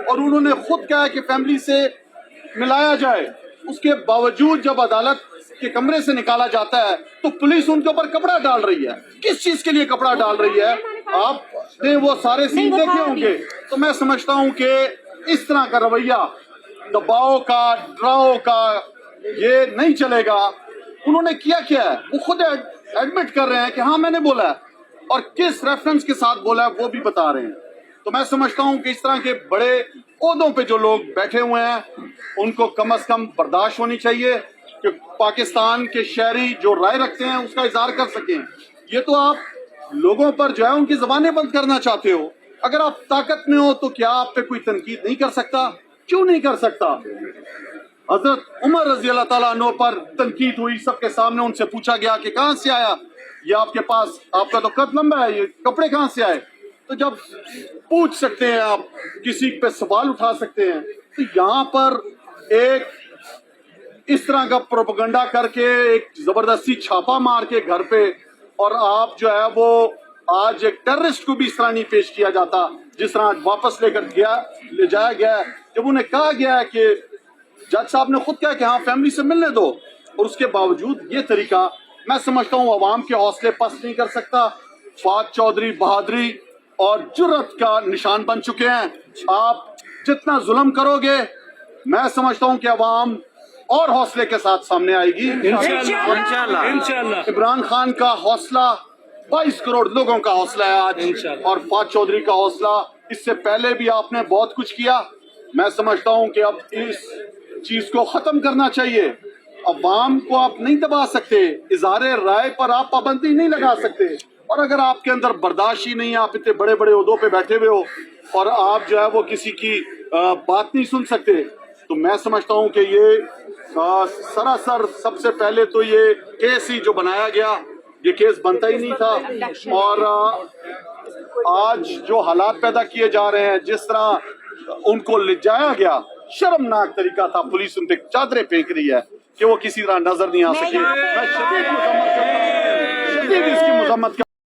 اور انہوں نے خود کہا کہ فیملی سے ملایا جائے، اس کے باوجود جب عدالت کے کمرے سے نکالا جاتا ہے تو پولیس ان کے اوپر کپڑا ڈال رہی ہے۔ کس چیز کے لیے کپڑا ڈال رہی ہے؟ آپ نے وہ سارے سین دیکھے ہوں گے۔ تو میں سمجھتا ہوں کہ اس طرح کا رویہ دباؤ کا، ڈراؤ کا، یہ نہیں چلے گا۔ انہوں نے کیا ہے، وہ خود ایڈمٹ کر رہے ہیں کہ ہاں میں نے بولا ہے، اور کس ریفرنس کے ساتھ بولا ہے وہ بھی بتا رہے ہیں۔ تو میں سمجھتا ہوں کہ اس طرح کے بڑے عہدوں پہ جو لوگ بیٹھے ہوئے ہیں ان کو کم از کم برداشت ہونی چاہیے کہ پاکستان کے شہری جو رائے رکھتے ہیں اس کا اظہار کر سکیں۔ یہ تو آپ لوگوں پر جو ہے ان کی زبانیں بند کرنا چاہتے ہو۔ اگر آپ طاقت میں ہو تو کیا آپ پہ کوئی تنقید نہیں کر سکتا؟ کیوں نہیں کر سکتا؟ حضرت عمر رضی اللہ تعالیٰ عنہ پر تنقید ہوئی، سب کے سامنے ان سے پوچھا گیا کہ کہاں سے آیا یہ آپ کے پاس؟ آپ کا تو قد لمبا ہے، یہ کپڑے کہاں سے آئے؟ تو جب پوچھ سکتے ہیں آپ، کسی پہ سوال اٹھا سکتے ہیں، تو یہاں پر ایک اس طرح کا پروپیگنڈا کر کے ایک زبردستی چھاپا مار کے گھر پہ، اور آپ جو ہے وہ آج ایک ٹیررسٹ کو بھی اس طرح نہیں پیش کیا جاتا جس طرح واپس لے جایا گیا ہے۔ جب انہیں کہا گیا ہے کہ جج صاحب نے خود کہا کہ ہاں فیملی سے ملنے دو، اور اس کے باوجود یہ طریقہ، میں سمجھتا ہوں عوام کے حوصلے پست نہیں کر سکتا۔ فواد چودھری بہادری اور جرأت کا نشان بن چکے ہیں۔ آپ جتنا ظلم کرو گے میں سمجھتا ہوں کہ عوام اور حوصلے کے ساتھ سامنے آئے گی۔ انشاءاللہ عمران خان کا حوصلہ 22 کروڑ لوگوں کا حوصلہ ہے آج، اور فواد چودھری کا حوصلہ، اس سے پہلے بھی آپ نے بہت کچھ کیا۔ میں سمجھتا ہوں کہ اب اس چیز کو ختم کرنا چاہیے۔ عوام کو آپ نہیں دبا سکتے، اظہار رائے پر آپ پابندی نہیں لگا سکتے، اور اگر آپ کے اندر برداشت ہی نہیں ہے، آپ اتنے بڑے بڑے عہدوں پہ بیٹھے ہوئے ہو اور آپ جو ہے وہ کسی کی بات نہیں سن سکتے، تو میں سمجھتا ہوں کہ یہ سراسر سب سے پہلے تو یہ کیس ہی جو بنایا گیا، یہ کیس بنتا ہی نہیں تھا، اور آج جو حالات پیدا کیے جا رہے ہیں، جس طرح ان کو لے جایا گیا، شرمناک طریقہ تھا۔ پولیس ان پہ چادریں پھینک رہی ہے کہ وہ کسی طرح نظر نہیں آ سکے۔ میں شدید اس کی مذمت